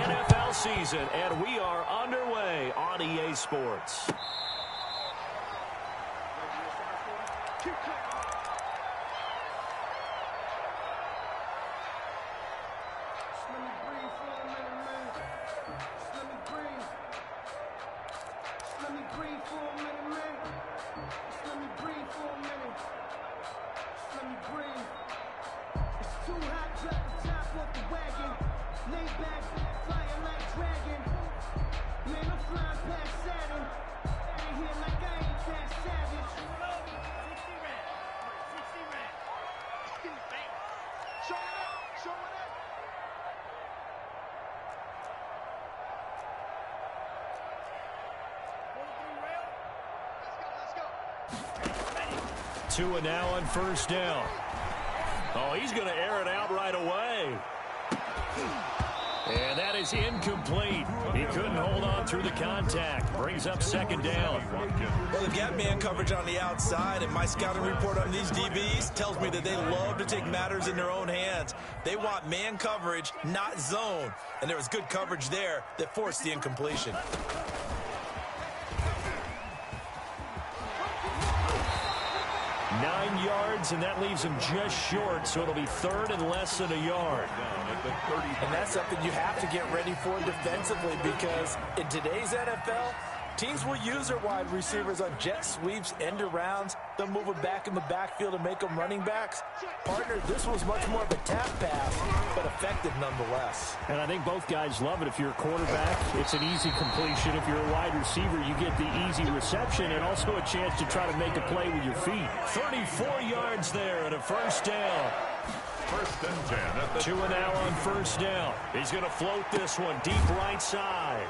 NFL season, and we are underway on EA Sports. Tua now on first down. Oh, he's going to air it out right away. And that is incomplete. He couldn't hold on through the contact. Brings up second down. Well, they've got man coverage on the outside, and my scouting report on these DBs tells me that they love to take matters in their own hands. They want man coverage, not zone. And there was good coverage there that forced the incompletion. Nine yards, and that leaves him just short, so it'll be third and less than a yard. And that's something you have to get ready for defensively, because in today's NFL, teams will use their wide receivers on jet sweeps, end arounds. They'll move them back in the backfield and make them running backs. Partner, this was much more of a tap pass, but effective nonetheless. And I think both guys love it. If you're a quarterback, it's an easy completion. If you're a wide receiver, you get the easy reception and also a chance to try to make a play with your feet. 34 yards there and a first down. First and 10 at the Tua now on first down. He's going to float this one deep right side.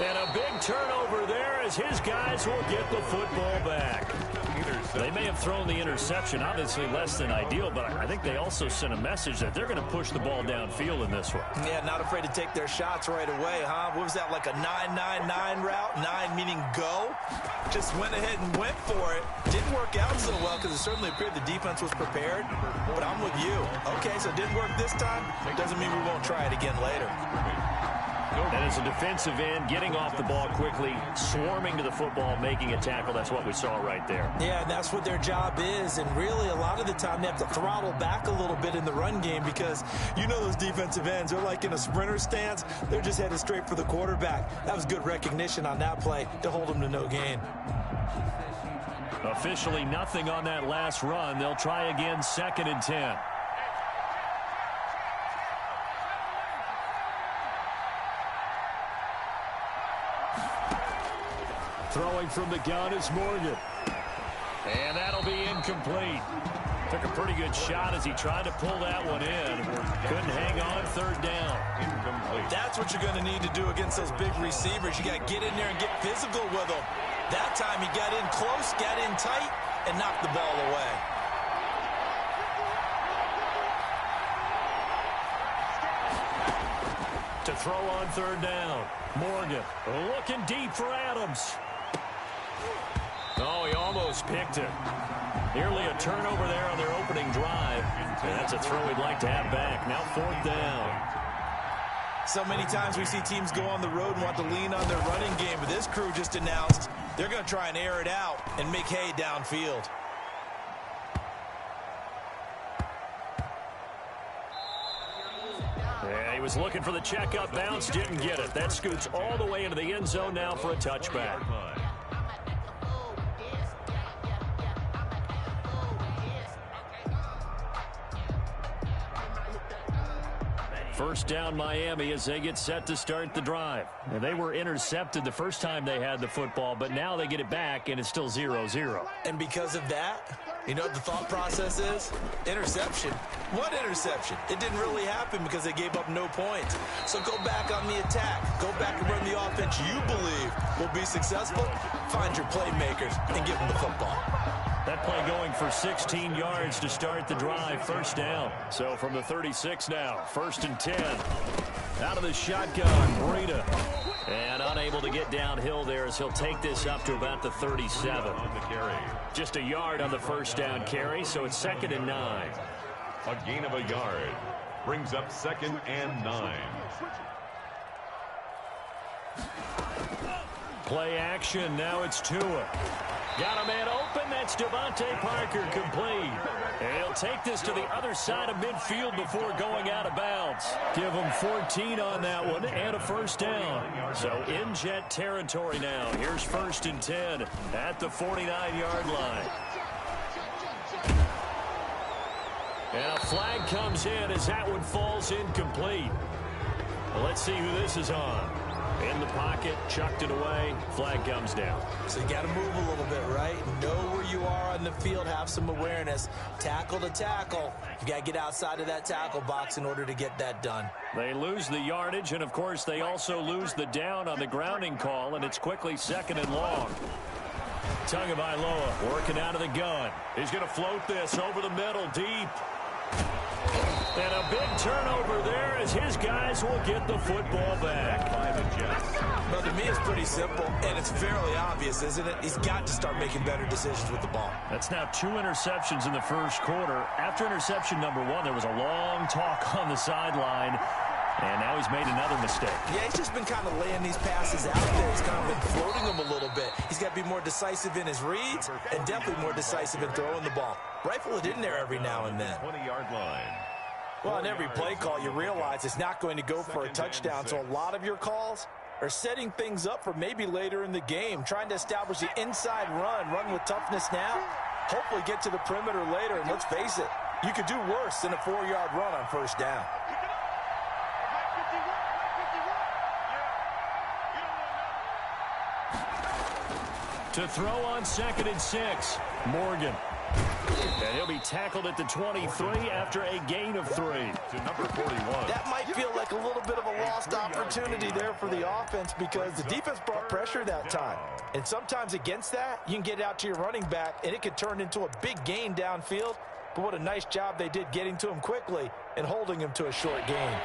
And a big turnover there as his guys will get the football back. They may have thrown the interception, obviously less than ideal, but I think they also sent a message that they're going to push the ball downfield in this one. Yeah, not afraid to take their shots right away, huh? What was that, like a 9-9-9 route? 9 meaning go? Just went ahead and went for it. Didn't work out so well because it certainly appeared the defense was prepared, but I'm with you. Okay, so it didn't work this time. Doesn't mean we won't try it again later. And as a defensive end, getting off the ball quickly, swarming to the football, making a tackle, that's what we saw right there. Yeah, and that's what their job is. And really, a lot of the time, they have to throttle back a little bit in the run game because you know those defensive ends, they're like in a sprinter stance. They're just headed straight for the quarterback. That was good recognition on that play to hold them to no gain. Officially nothing on that last run. They'll try again, 2nd and 10. Throwing from the gun is Morgan. And that'll be incomplete. Took a pretty good shot as he tried to pull that one in. Couldn't hang on, 3rd down. incomplete. That's what you're going to need to do against those big receivers. You got to get in there and get physical with them. That time he got in close, got in tight, and knocked the ball away. To throw on 3rd down. Morgan looking deep for Adams. Oh, he almost picked it. Nearly a turnover there on their opening drive. And that's a throw we'd like to have back. Now 4th down. So many times we see teams go on the road and want to lean on their running game, but this crew just announced they're going to try and air it out and make hay downfield. Yeah, he was looking for the checkup bounce, didn't get it. That scoots all the way into the end zone now for a touchback. First down Miami as they get set to start the drive. Now, they were intercepted the first time they had the football, but now they get it back, and it's still 0-0. And because of that, you know what the thought process is? Interception. What interception? It didn't really happen because they gave up no points. So go back on the attack. Go back and run the offense you believe will be successful. Find your playmakers and give them the football. That play going for 16 yards to start the drive. First down. So from the 36 now, 1st and 10. Out of the shotgun, Breida. And unable to get downhill there as he'll take this up to about the 37. On the carry. Just a yard on the first down carry, so it's 2nd and 9. A gain of a yard brings up 2nd and 9. Play action. Now it's Tua. Got a man open. That's Devontae Parker, complete. And he'll take this to the other side of midfield before going out of bounds. Give him 14 on that one and a first down. So in Jet territory now. Here's 1st and 10 at the 49-yard line. And a flag comes in as that one falls incomplete. Well, let's see who this is on. In the pocket, chucked it away, flag comes down. So you got to move a little bit, right? Know where you are on the field, have some awareness. Tackle to tackle. You got to get outside of that tackle box in order to get that done. They lose the yardage, and of course they also lose the down on the grounding call, and it's quickly 2nd and long. Tagovailoa working out of the gun. He's going to float this over the middle, deep. And a big turnover there as his guys will get the football back. By the Jets. Well, to me, it's pretty simple, and it's fairly obvious, isn't it? He's got to start making better decisions with the ball. That's now 2 interceptions in the first quarter. After interception number 1, there was a long talk on the sideline, and now he's made another mistake. Yeah, he's just been kind of laying these passes out there. He's kind of been floating them a little bit. He's got to be more decisive in his reads and definitely more decisive in throwing the ball. Rifle it in there every now and then. 20-yard line. Well, on every play call, you realize it's not going to go for a touchdown, so a lot of your calls are setting things up for maybe later in the game, trying to establish the inside run with toughness now, hopefully get to the perimeter later, and let's face it, you could do worse than a 4-yard run on first down. To throw on 2nd and 6, Morgan. And he'll be tackled at the 23 after a gain of 3. To number 41. That might feel like a little bit of a lost opportunity there for the offense because the defense brought pressure that time. And sometimes against that, you can get out to your running back, and it could turn into a big gain downfield. But what a nice job they did getting to him quickly and holding him to a short gain.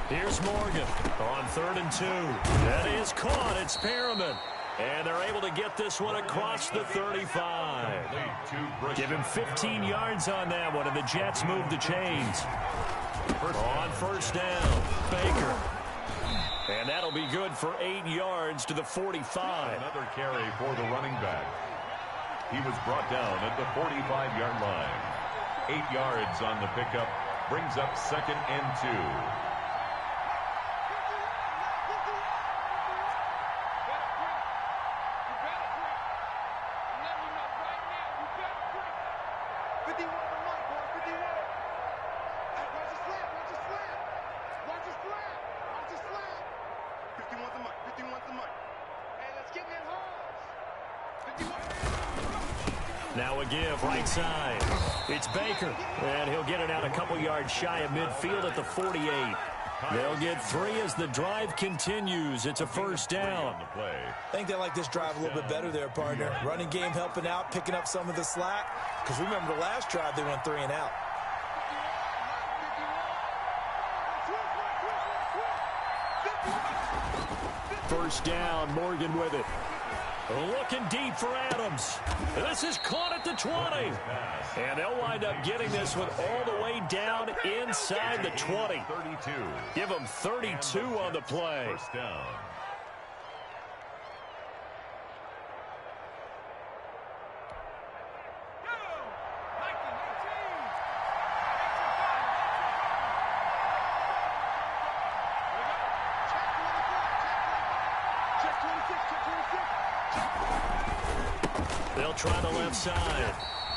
Here's Morgan on 3rd and 2. That is caught. It's Perriman. And they're able to get this one across the 35. Give him 15 yards on that one, and the Jets move the chains. On first down, Baker. And that'll be good for 8 yards to the 45. Another carry for the running back. He was brought down at the 45-yard line. 8 yards on the pickup. Brings up 2nd and 2. Now a give, right side. It's Baker, and he'll get it out a couple yards shy of midfield at the 48. They'll get 3 as the drive continues. It's a first down. I think they like this drive a little bit better there, partner. Running game helping out, picking up some of the slack. Because remember the last drive, they went 3 and out. First down, Morgan with it. Looking deep for Adams. This is caught at the 20. And they'll wind up getting this one all the way down inside the 20. 32. Give them 32 on the play. First down. They'll try the left side.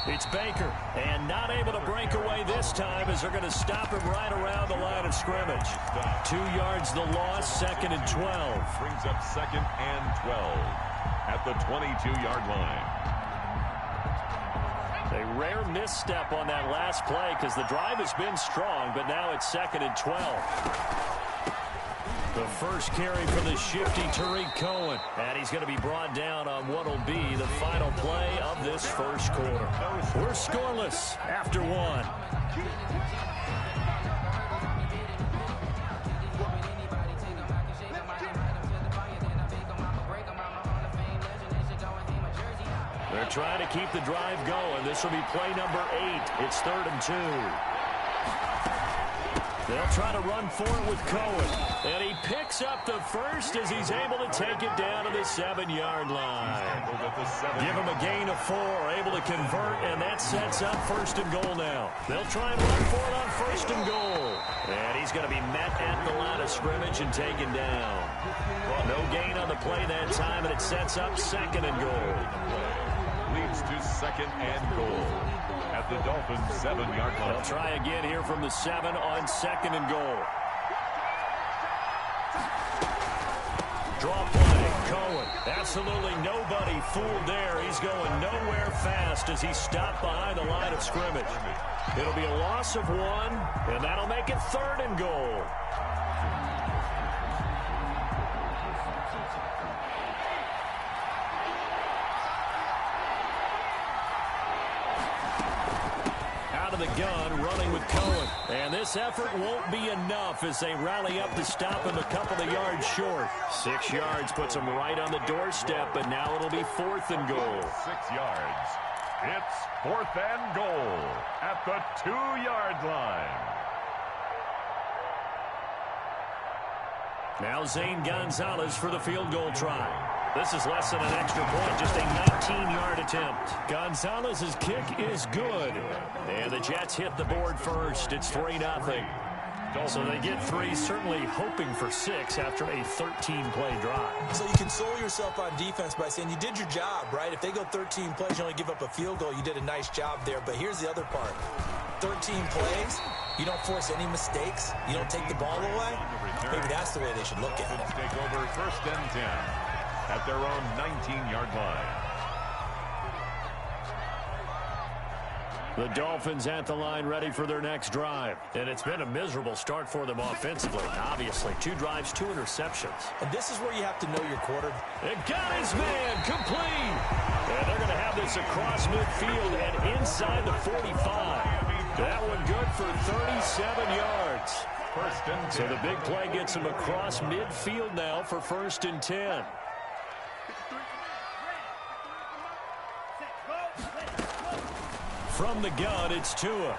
It's Baker, and not able to break away this time as they're going to stop him right around the line of scrimmage. 2 yards the loss, 2nd and 12. Brings up 2nd and 12 at the 22-yard line. A rare misstep on that last play because the drive has been strong, but now it's 2nd and 12. The first carry for the shifty Tariq Cohen. And he's going to be brought down on what will be the final play of this first quarter. We're scoreless after 1. They're trying to keep the drive going. This will be play number 8. It's 3rd and 2. They'll try to run for it with Cohen. And he picks up the first as he's able to take it down to the 7-yard line. Give him a gain of 4, able to convert, and that sets up 1st and goal now. They'll try and run for it on 1st and goal. And he's going to be met at the line of scrimmage and taken down. Well, no gain on the play that time, and it sets up 2nd and goal. Leads to 2nd and goal at the Dolphins' 7-yard line. They'll try again here from the 7 on 2nd and goal. Draw play, Cohen. Absolutely nobody fooled there. He's going nowhere fast as he's stopped behind the line of scrimmage. It'll be a loss of 1, and that'll make it 3rd and goal. The gun running with Cohen. And this effort won't be enough as they rally up to stop him a couple of yards short. 6 yards puts him right on the doorstep, but now it'll be 4th and goal. 6 yards. It's 4th and goal at the 2-yard line. Now Zane Gonzalez for the field goal try. This is less than an extra point, just a 19-yard attempt. Gonzalez's kick is good. And the Jets hit the board first. It's 3-0. So they get 3, certainly hoping for 6 after a 13-play drive. So you console yourself on defense by saying you did your job, right? If they go 13 plays, you only give up a field goal, you did a nice job there. But here's the other part. 13 plays, you don't force any mistakes, you don't take the ball away. Maybe that's the way they should look at it. Take over 1st and 10 at their own 19-yard line. The Dolphins at the line ready for their next drive. And it's been a miserable start for them offensively. Obviously, 2 drives, 2 interceptions. And this is where you have to know your quarterback. It got his man complete. And they're going to have this across midfield and inside the 45. That one good for 37 yards. 1st and 10. So the big play gets him across midfield now for 1st and 10. From the gun, it's Tua.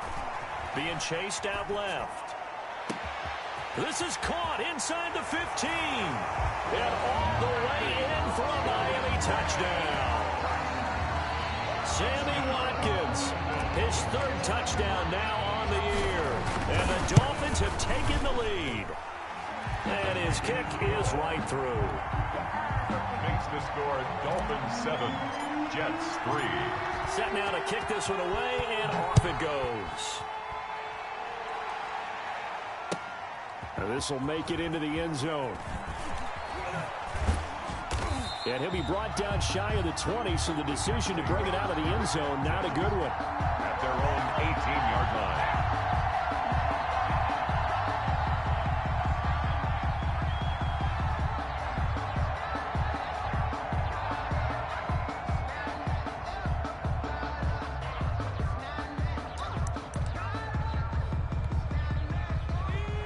Being chased out left. This is caught inside the 15. And all the way in for a Miami touchdown. Sammy Watkins, his 3rd touchdown now on the year. And the Dolphins have taken the lead. And his kick is right through. Makes the score Dolphins 7, Jets 3. Set now to kick this one away, and off it goes. And this will make it into the end zone. And he'll be brought down shy of the 20, so the decision to bring it out of the end zone, not a good one. At their own 18-yard line.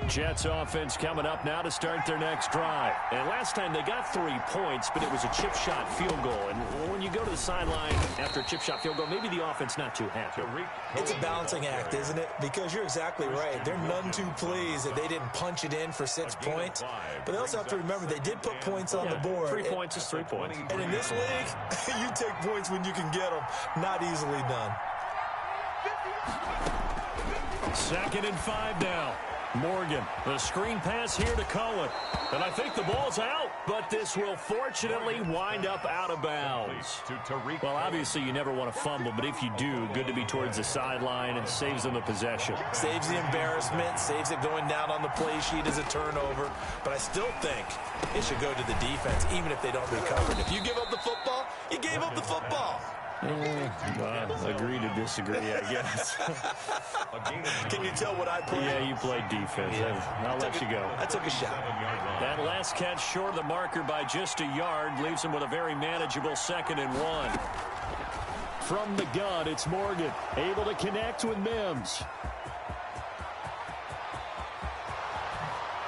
Jets offense coming up now to start their next drive. And last time they got 3 points, but it was a chip shot field goal. And when you go to the sideline after a chip shop field goal, maybe the offense not too happy. It's a balancing act, isn't it? Because you're exactly right. They're none too pleased that they didn't punch it in for 6 points. But they also have to remember they did put points on the board. 3 points is 3 points. And in this league, you take points when you can get them. Not easily done. 2nd and 5 now. Morgan, the screen pass here to Cohen. And I think the ball's out, but this will fortunately wind up out of bounds. Well, obviously you never want to fumble, but if you do, good to be towards the sideline and saves them the possession. Saves the embarrassment, saves it going down on the play sheet as a turnover. But I still think it should go to the defense, even if they don't recover it. If you give up the football, you gave up the football. Agree to disagree, I guess. Can you tell what I played? Yeah, you played defense. Yeah. I'll let you go. I took a shot. That last catch short of the marker by just a yard leaves him with a very manageable 2nd and 1. From the gun, it's Morgan, able to connect with Mims.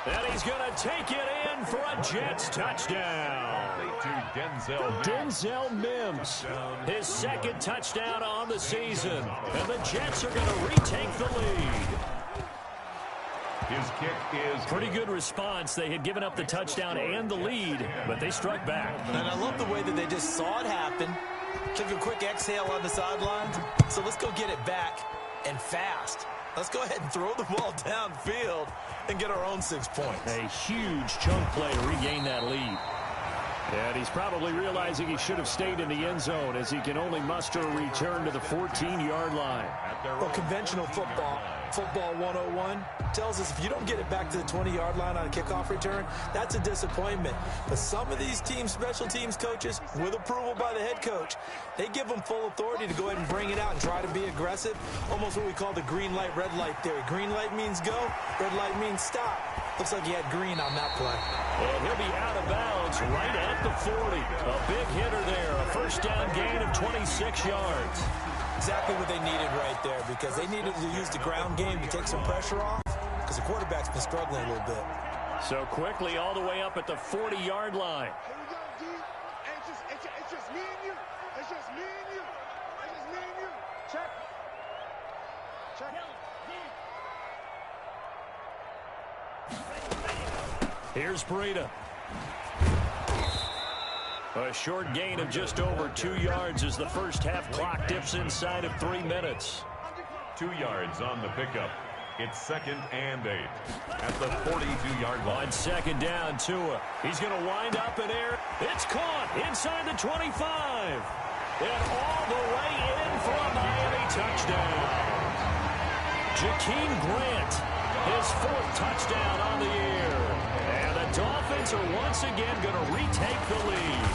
And he's going to take it in for a Jets touchdown. To Denzel Mims, his second touchdown on the season. And the Jets are going to retake the lead. His kick is pretty good response. They had given up the touchdown and the lead, but they struck back. And I love the way that they just saw it happen. Took a quick exhale on the sidelines. So let's go get it back and fast. Let's go ahead and throw the ball downfield and get our own 6 points. A huge chunk play to regain that lead. And he's probably realizing he should have stayed in the end zone as he can only muster a return to the 14-yard line. Well, conventional football 101, tells us if you don't get it back to the 20-yard line on a kickoff return, that's a disappointment. But some of these teams, special teams coaches, with approval by the head coach, they give them full authority to go ahead and bring it out and try to be aggressive, almost what we call the green light, red light theory. Green light means go, red light means stop. Looks like he had green on that play. And he'll be out of bounds right at the 40. A big hitter there, a first down gain of 26 yards. Exactly what they needed right there, because they needed to use the ground game to take some pressure off, because the quarterback's been struggling a little bit. So quickly all the way up at the 40-yard line. It's just me and you. It's just me and you. It's just me and you. Check. Here's Breida. A short gain of just over 2 yards as the first half clock dips inside of 3 minutes. 2 yards on the pickup. It's 2nd and 8 at the 42-yard line. On second down, Tua. He's going to wind up in air. It's caught inside the 25. And all the way in for a Miami touchdown. Jakeem Grant, his 4th touchdown on the year. And the Dolphins are once again going to retake the lead.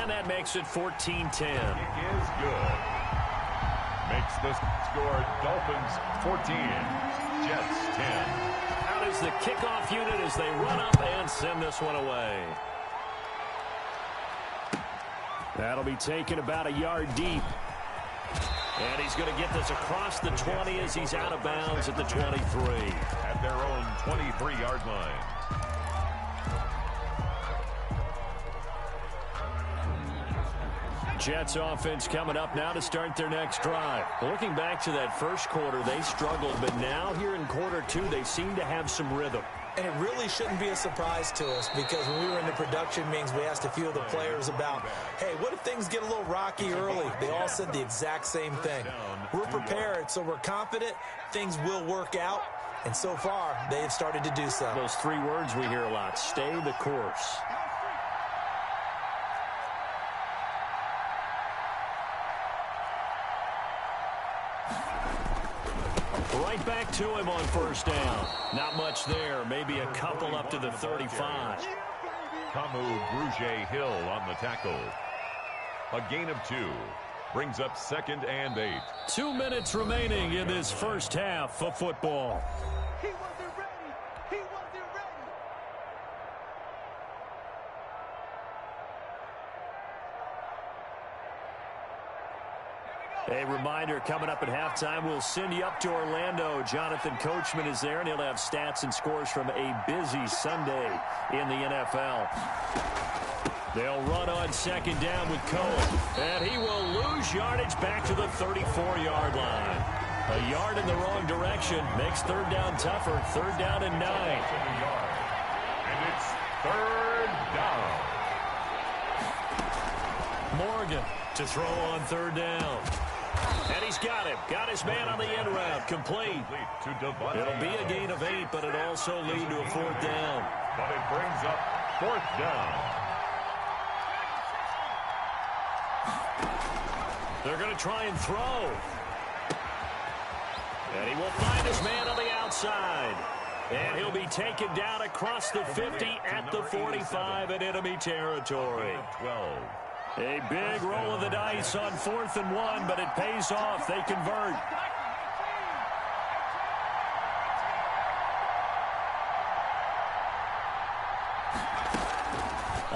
And that makes it 14-10. Kick is good. Makes the score Dolphins 14, Jets 10. Out is the kickoff unit as they run up and send this one away. That'll be taken about a yard deep. And he's going to get this across the 20 as he's out of bounds at the 23. At their own 23-yard line. Jets offense coming up now to start their next drive. Looking back to that first quarter, they struggled, but now here in quarter 2, they seem to have some rhythm. And it really shouldn't be a surprise to us, because when we were in the production meetings, we asked a few of the players about, hey, what if things get a little rocky early? They all said the exact same thing. We're prepared, so we're confident things will work out. And so far, they have started to do so. Those 3 words we hear a lot: stay the course. Right back to him on first down. Not much there. Maybe a couple up to the 35. Kamu Grugier-Hill on the tackle. A gain of 2. Brings up 2nd and 8. 2 minutes remaining in this first half of football. He wasn't ready. He wasn't ready. A reminder, coming up at halftime, we'll send you up to Orlando. Jonathan Coachman is there, and he'll have stats and scores from a busy Sunday in the NFL. They'll run on second down with Cohen, and he will lose yardage back to the 34-yard line. A yard in the wrong direction makes third down tougher. 3rd down and 9. And it's 3rd down. Morgan to throw on 3rd down. And he's got him. Got his man on the end route. Complete. It'll be a gain of 8, but it'll also lead to a 4th down. But it brings up 4th down. They're going to try and throw. And he will find his man on the outside. And he'll be taken down across the 50 at the 45 in enemy territory. 12. A big roll of the dice on 4th and 1, but it pays off. They convert.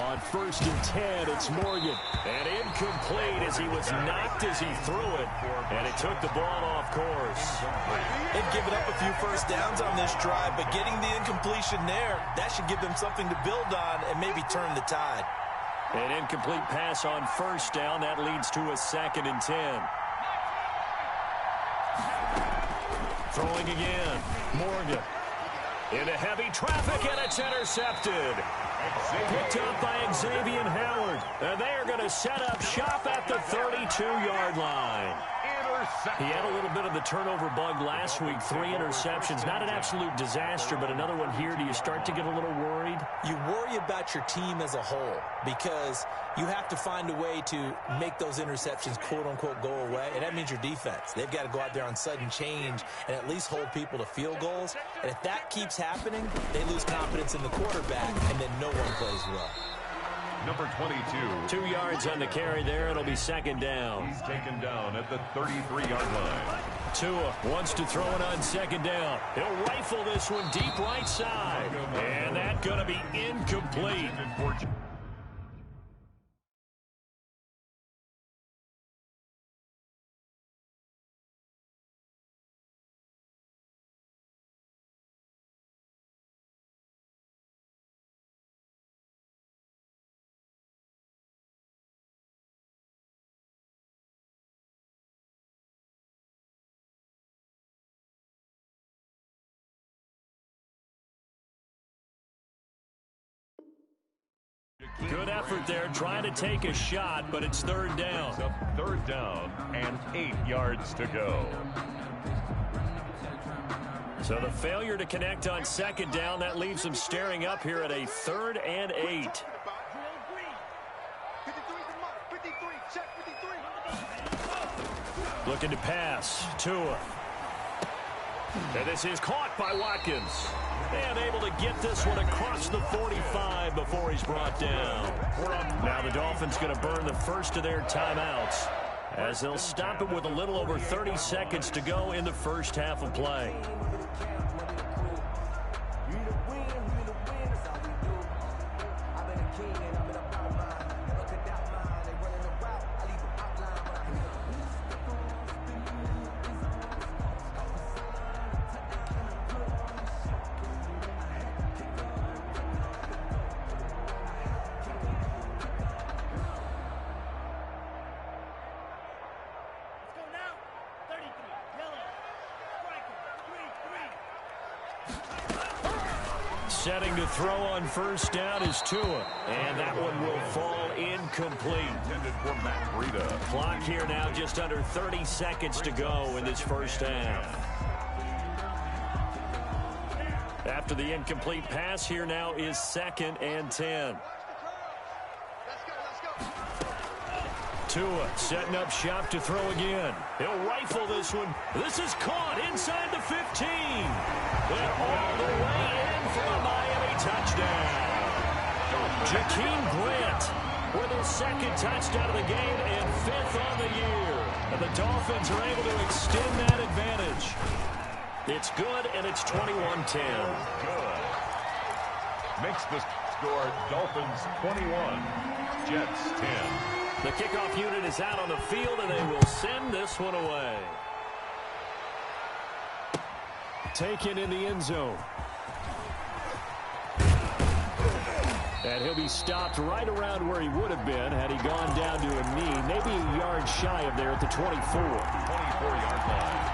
On 1st and 10, it's Morgan. And incomplete as he was knocked as he threw it. And it took the ball off course. They've given up a few first downs on this drive, but getting the incompletion there, that should give them something to build on and maybe turn the tide. An incomplete pass on 1st down. That leads to a 2nd and 10. Throwing again. Morgan. Into heavy traffic, and it's intercepted. Picked up by Xavier Howard. And they are going to set up shop at the 32-yard line. He had a little bit of the turnover bug last week. 3 interceptions. Not an absolute disaster, but another one here. Do you start to get a little worried? You worry about your team as a whole because you have to find a way to make those interceptions, quote-unquote, go away, and that means your defense. They've got to go out there on sudden change and at least hold people to field goals. And if that keeps happening, they lose confidence in the quarterback, and then no one plays well. Number 22. 2 yards on the carry there. It'll be 2nd down. He's taken down at the 33-yard line. Tua wants to throw it on 2nd down. He'll rifle this one deep right side. And that's going to be incomplete. Good effort there, trying to take a shot, but it's 3rd down. 3rd down and 8 yards to go. So the failure to connect on 2nd down, that leaves them staring up here at a 3rd and 8. Looking to pass. Tua. And this is caught by Watkins. And able to get this one across the 45 before he's brought down. Now the Dolphins going to burn the first of their timeouts as they'll stop it with a little over 30 seconds to go in the first half of play. Setting to throw on 1st down is Tua. And that one will fall incomplete. Intended for Matt Breida. Clock here now just under 30 seconds to go in this first half. After the incomplete pass, here now is 2nd and 10. Tua setting up shop to throw again. He'll rifle this one. This is caught inside the 15. And all the way in for a Miami touchdown. Jakeem Grant with his 2nd touchdown of the game and 5th on the year. And the Dolphins are able to extend that advantage. It's good, and it's 21-10. Good. Makes the score Dolphins 21, Jets 10. The kickoff unit is out on the field, and they will send this one away. Taken in the end zone. And he'll be stopped right around where he would have been had he gone down to a knee, maybe a yard shy of there at the 24. 24-yard line.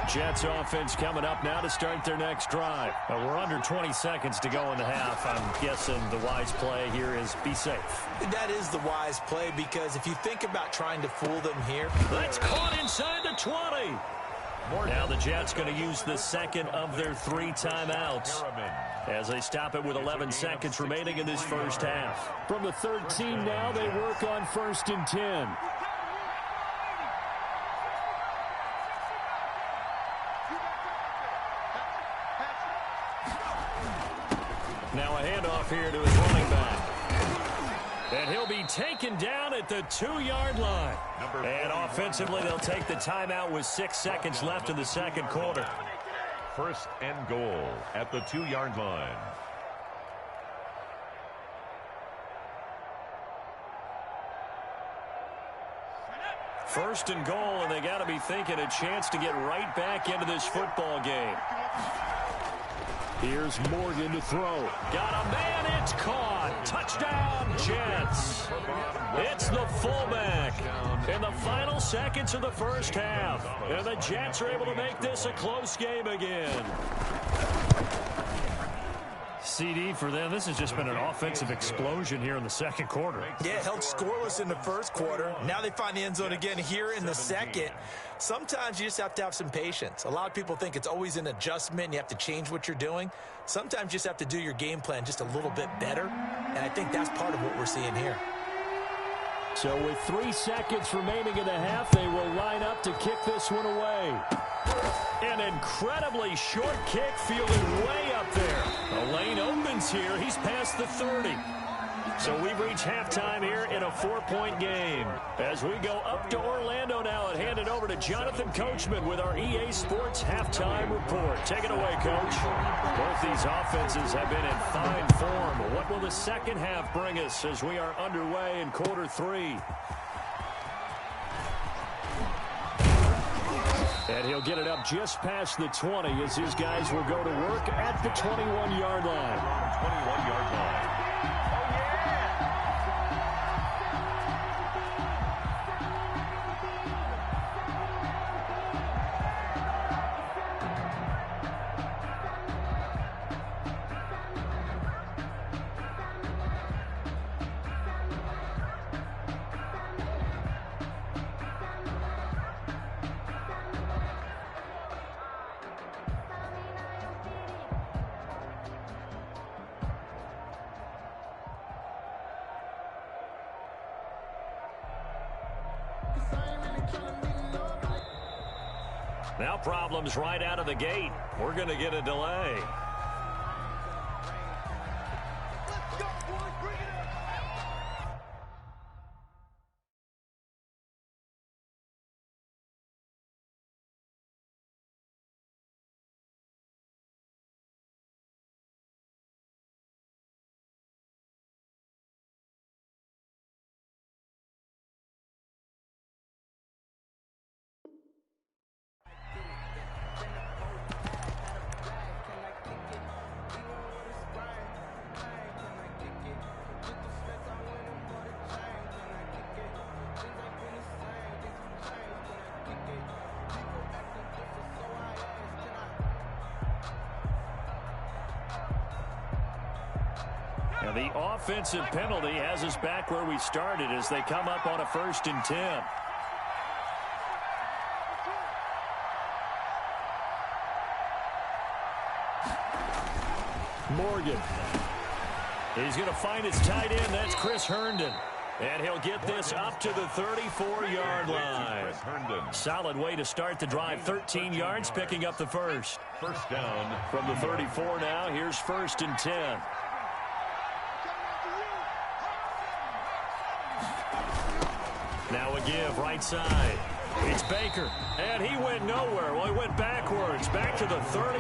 Jets offense coming up now to start their next drive. We're under 20 seconds to go in the half. I'm guessing the wise play here is be safe. That is the wise play because if you think about trying to fool them here. That's caught inside the 20. Now the Jets going to use the 2nd of their 3 timeouts as they stop it with 11 seconds remaining in this first half. From the 13 now, they work on 1st and 10. Now a handoff here to his running back. And he'll be taken down at the 2-yard line. And offensively, they'll take the timeout with 6 seconds left in the second quarter. 1st and goal at the 2-yard line. First and goal, and they got to be thinking a chance to get right back into this football game. Here's Morgan to throw. Got a man, it's caught. Touchdown, Jets. It's the fullback in the final seconds of the first half. And the Jets are able to make this a close game again. CD for them, this has just been an offensive explosion here in the second quarter. Yeah, held scoreless in the first quarter. Now they find the end zone again here in the second. Sometimes you just have to have some patience. A lot of people think it's always an adjustment. You have to change what you're doing. Sometimes you just have to do your game plan just a little bit better. And I think that's part of what we're seeing here. So with 3 seconds remaining in the half, they will line up to kick this one away. An incredibly short kick fielded way up there. The lane opens here. He's past the 30. So we've reached halftime here in a 4-point game. As we go up to Orlando now and hand it over to Jonathan Coachman with our EA Sports Halftime Report. Take it away, Coach. Both these offenses have been in fine form. What will the second half bring us as we are underway in quarter 3? And he'll get it up just past the 20 as his guys will go to work at the 21-yard line. 21-yard line. Now problems right out of the gate. We're going to get a delay. Now the offensive penalty has us back where we started as they come up on a 1st and 10. Morgan. He's going to find his tight end. That's Chris Herndon. And he'll get this up to the 34-yard line. Solid way to start the drive. 13 yards, picking up the first. First down. From the 34 now, here's 1st and 10. Now a give, right side. It's Baker, and he went nowhere. Well, he went backwards, back to the 33.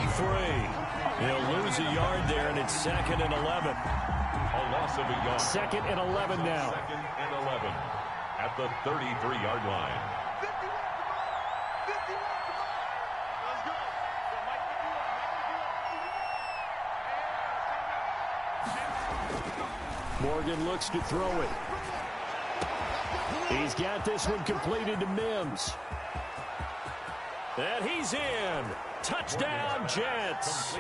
He'll lose a yard there, and it's 2nd and 11. A loss of a yard. 2nd and 11 now. 2nd and 11 at the 33-yard line. Morgan looks to throw it. He's got this one completed to Mims. And he's in. Touchdown, Jets.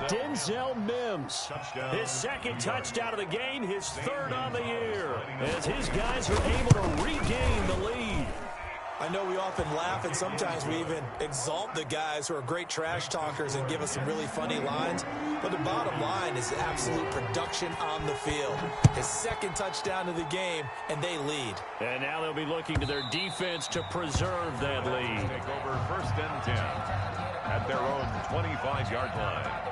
Denzel Mims. Touchdown. His 2nd touchdown of the game, his 3rd on the year, as his guys are able to regain the lead. I know we often laugh, and sometimes we even exalt the guys who are great trash talkers and give us some really funny lines. But the bottom line is absolute production on the field. His 2nd touchdown of the game, and they lead. And now they'll be looking to their defense to preserve that lead. Take over 1st and 10 at their own 25-yard line.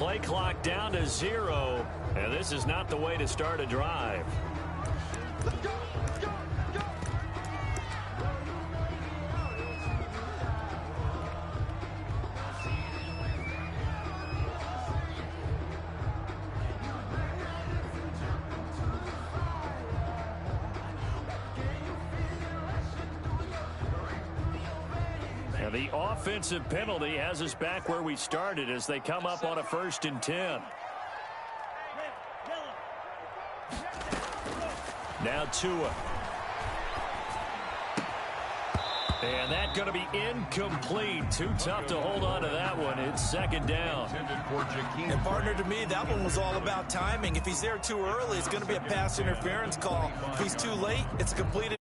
Play clock down to 0, and this is not the way to start a drive. Let's go. Let's go. Let's go. And the offensive penalty has us back where we started as they come up on a 1st and 10. Now Tua. And that's going to be incomplete. Too tough to hold on to that one. It's 2nd down. And partner, to me, that one was all about timing. If he's there too early, it's going to be a pass interference call. If he's too late, it's a completed